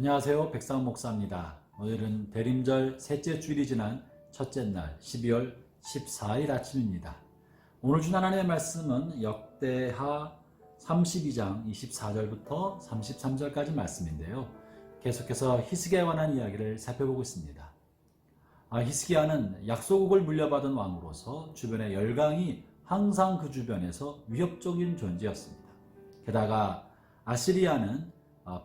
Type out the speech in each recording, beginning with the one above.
안녕하세요. 백상 목사입니다. 오늘은 대림절 셋째 주일이 지난 첫째 날 12월 14일 아침입니다. 오늘 준 하나님의 말씀은 역대하 32장 24절부터 33절까지 말씀인데요. 계속해서 히스기야에 관한 이야기를 살펴보고 있습니다. 히스기야는 약소국을 물려받은 왕으로서 주변의 열강이 항상 그 주변에서 위협적인 존재였습니다. 게다가 아시리아는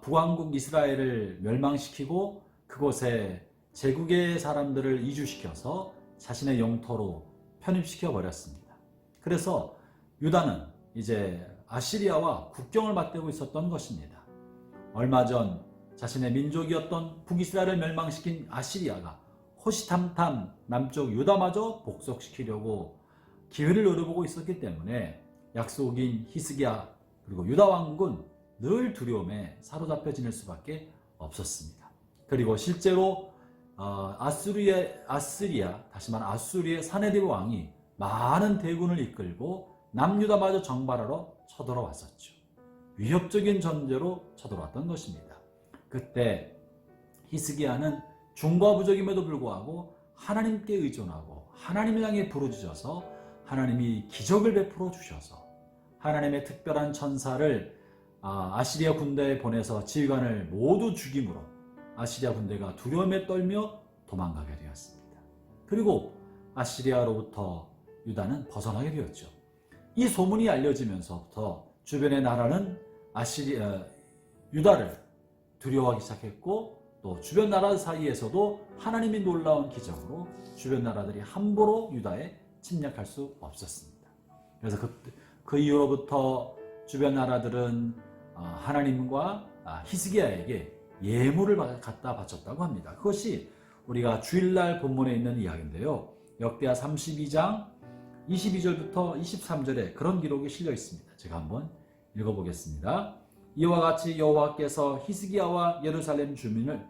북왕국 이스라엘을 멸망시키고 그곳에 제국의 사람들을 이주시켜서 자신의 영토로 편입시켜 버렸습니다. 그래서 유다는 이제 아시리아와 국경을 맞대고 있었던 것입니다. 얼마 전 자신의 민족이었던 북이스라엘을 멸망시킨 아시리아가 호시탐탐 남쪽 유다마저 복속시키려고 기회를 노려보고 있었기 때문에 약속인 히스기야 그리고 유다 왕국은 늘 두려움에 사로잡혀 지낼 수밖에 없었습니다. 그리고 실제로 아수리의 사네립 왕이 많은 대군을 이끌고 남유다마저 정발하러 쳐들어왔었죠. 위협적인 전제로 쳐들어왔던 것입니다. 그때 히스기야는 중과부족임에도 불구하고 하나님께 의존하고 하나님을 향해 부르짖어서 하나님이 기적을 베풀어 주셔서 하나님의 특별한 천사를 아시리아 군대에 보내서 지휘관을 모두 죽임으로 아시리아 군대가 두려움에 떨며 도망가게 되었습니다. 그리고 아시리아로부터 유다는 벗어나게 되었죠. 이 소문이 알려지면서부터 주변의 나라는 유다를 두려워하기 시작했고 또 주변 나라 사이에서도 하나님이 놀라운 기적으로 주변 나라들이 함부로 유다에 침략할 수 없었습니다. 그래서 그 이후로부터 주변 나라들은 하나님과 히스기야에게 예물을 갖다 바쳤다고 합니다. 그것이 우리가 주일날 본문에 있는 이야기인데요. 역대하 32장 22절부터 23절에 그런 기록이 실려 있습니다. 제가 한번 읽어보겠습니다. 이와 같이 여호와께서 히스기야와 예루살렘 주민을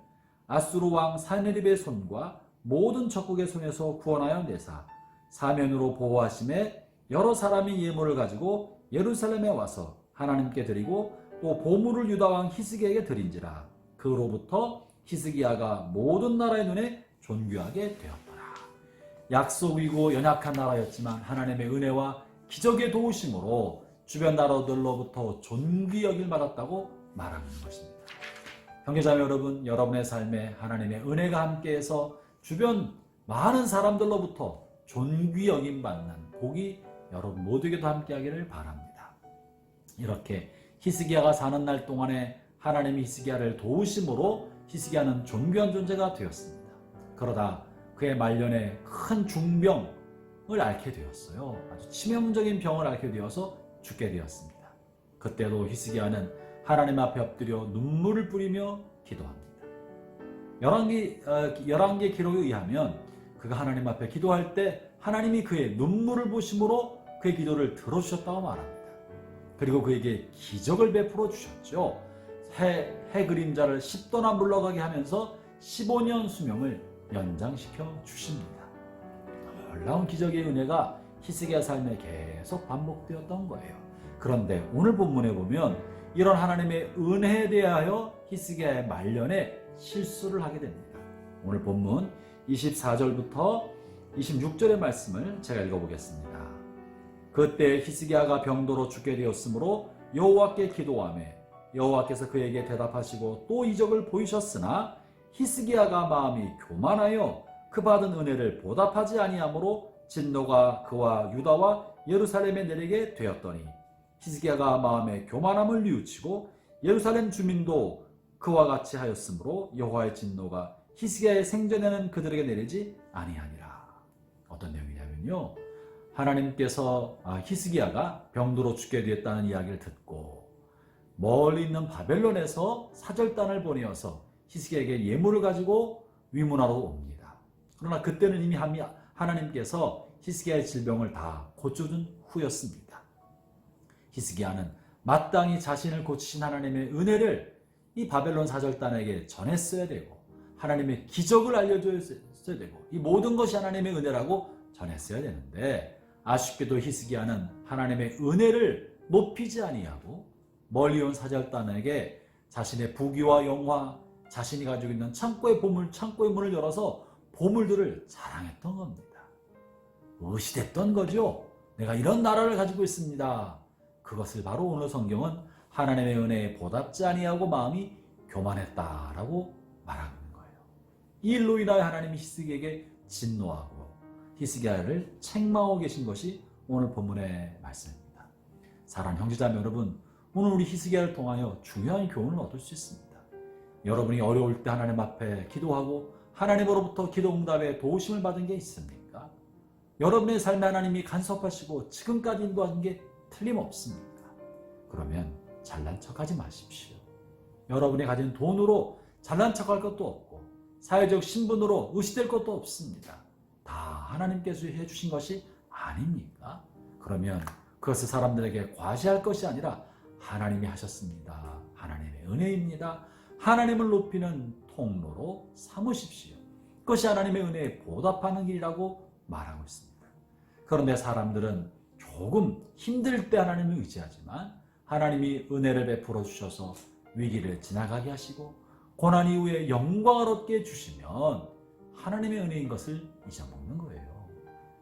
아수르 왕 사네립의 손과 모든 적국의 손에서 구원하여 내사 사면으로 보호하심에 여러 사람이 예물을 가지고 예루살렘에 와서 하나님께 드리고 또 보물을 유다 왕 히스기야에게 드린지라. 그로부터 히스기야가 모든 나라의 눈에 존귀하게 되었더라. 약속이고 연약한 나라였지만 하나님의 은혜와 기적의 도우심으로 주변 나라들로부터 존귀 여김을 받았다고 말하는 것입니다. 형제자매 여러분, 여러분의 삶에 하나님의 은혜가 함께해서 주변 많은 사람들로부터 존귀 여김 받는 복이 여러분 모두에게도 함께하기를 바랍니다. 이렇게 히스기야가 사는 날 동안에 하나님이 히스기야를 도우심으로 히스기야는 존귀한 존재가 되었습니다. 그러다 그의 말년에 큰 중병을 앓게 되었어요. 아주 치명적인 병을 앓게 되어서 죽게 되었습니다. 그때도 히스기야는 하나님 앞에 엎드려 눈물을 뿌리며 기도합니다. 열왕기 기록에 의하면 그가 하나님 앞에 기도할 때 하나님이 그의 눈물을 보심으로 그의 기도를 들어주셨다고 말합니다. 그리고 그에게 기적을 베풀어 주셨죠. 해 그림자를 10도나 물러가게 하면서 15년 수명을 연장시켜 주십니다. 놀라운 기적의 은혜가 히스기야 삶에 계속 반복되었던 거예요. 그런데 오늘 본문에 보면 이런 하나님의 은혜에 대하여 히스기야의 말년에 실수를 하게 됩니다. 오늘 본문 24절부터 26절의 말씀을 제가 읽어보겠습니다. 그때 히스기야가 병도로 죽게 되었으므로 여호와께 기도하며 여호와께서 그에게 대답하시고 또 이적을 보이셨으나 히스기야가 마음이 교만하여 그 받은 은혜를 보답하지 아니하므로 진노가 그와 유다와 예루살렘에 내리게 되었더니 히스기야가 마음의 교만함을 뉘우치고 예루살렘 주민도 그와 같이 하였으므로 여호와의 진노가 히스기야의 생전에는 그들에게 내리지 아니하니라. 어떤 내용이냐면요, 하나님께서 히스기야가 병도로 죽게 되었다는 이야기를 듣고 멀리 있는 바벨론에서 사절단을 보내어서 히스기야에게 예물을 가지고 위문하러 옵니다. 그러나 그때는 이미 하나님께서 히스기야의 질병을 다 고쳐준 후였습니다. 히스기야는 마땅히 자신을 고치신 하나님의 은혜를 이 바벨론 사절단에게 전했어야 되고 하나님의 기적을 알려줬어야 되고 이 모든 것이 하나님의 은혜라고 전했어야 되는데 아쉽게도 히스기야는 하나님의 은혜를 높이지 아니하고 멀리 온 사절단에게 자신의 부귀와 영화 자신이 가지고 있는 창고의 문을 열어서 보물들을 자랑했던 겁니다. 의시됐던 거죠. 내가 이런 나라를 가지고 있습니다. 그것을 바로 오늘 성경은 하나님의 은혜에 보답지 아니하고 마음이 교만했다라고 말하고 있는 거예요. 이 일로 인하여 하나님이 히스기야에게 진노하고 히스기야를 책망하고 계신 것이 오늘 본문의 말씀입니다. 사랑하는 형제자매 여러분, 오늘 우리 히스기야를 통하여 중요한 교훈을 얻을 수 있습니다. 여러분이 어려울 때 하나님 앞에 기도하고 하나님으로부터 기도 응답에 도우심을 받은 게 있습니까? 여러분의 삶에 하나님이 간섭하시고 지금까지 인도하신 게 틀림없습니까? 그러면 잘난 척하지 마십시오. 여러분이 가진 돈으로 잘난 척할 것도 없고 사회적 신분으로 의시될 것도 없습니다. 다 하나님께서 해주신 것이 아닙니까? 그러면 그것을 사람들에게 과시할 것이 아니라 하나님이 하셨습니다. 하나님의 은혜입니다. 하나님을 높이는 통로로 삼으십시오. 그것이 하나님의 은혜에 보답하는 길이라고 말하고 있습니다. 그런데 사람들은 조금 힘들 때 하나님을 의지하지만 하나님이 은혜를 베풀어 주셔서 위기를 지나가게 하시고 고난 이후에 영광을 얻게 해주시면 하나님의 은혜인 것을 잊어먹는 거예요.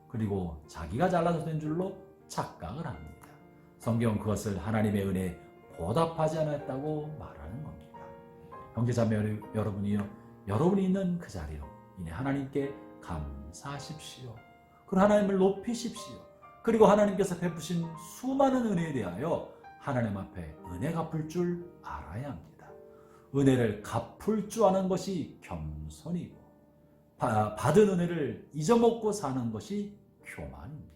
그리고 자기가 잘나서 된 줄로 착각을 합니다. 성경은 그것을 하나님의 은혜에 보답하지 않았다고 말하는 겁니다. 형제자매 여러분이요, 여러분이 있는 그 자리로 이내 하나님께 감사하십시오. 그리고 하나님을 높이십시오. 그리고 하나님께서 베푸신 수많은 은혜에 대하여 하나님 앞에 은혜 갚을 줄 알아야 합니다. 은혜를 갚을 줄 아는 것이 겸손이고 받은 은혜를 잊어먹고 사는 것이 교만입니다.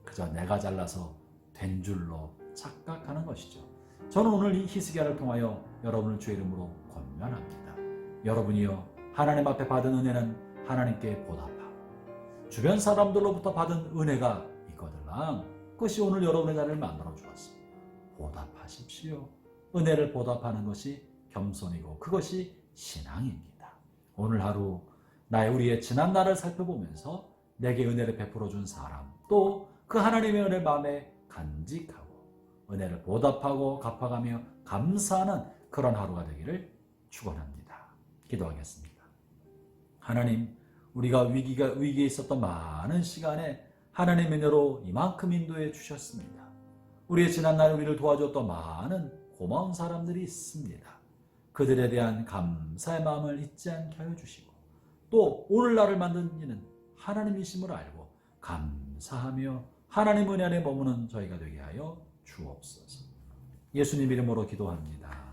그저 내가 잘나서 된 줄로 착각하는 것이죠. 저는 오늘 이 히스기야를 통하여 여러분을 주의 이름으로 권면합니다. 여러분이요, 하나님 앞에 받은 은혜는 하나님께 보답하고 주변 사람들로부터 받은 은혜가 있거들랑 그것이 오늘 여러분의 자리를 만들어 주었습니다. 보답하십시오. 은혜를 보답하는 것이 겸손이고 그것이 신앙입니다. 오늘 하루 우리의 지난 날을 살펴보면서 내게 은혜를 베풀어 준 사람, 또 그 하나님의 은혜를 마음에 간직하고 은혜를 보답하고 갚아가며 감사하는 그런 하루가 되기를 축원합니다. 기도하겠습니다. 하나님, 우리가 위기에 있었던 많은 시간에 하나님의 은혜로 이만큼 인도해 주셨습니다. 우리의 지난날 우리를 도와줬던 많은 고마운 사람들이 있습니다. 그들에 대한 감사의 마음을 잊지 않게 하여 주시고 또 오늘날을 만든 이는 하나님이심을 알고 감사하며 하나님 은혜 안에 머무는 저희가 되게 하여 주옵소서. 예수님 이름으로 기도합니다.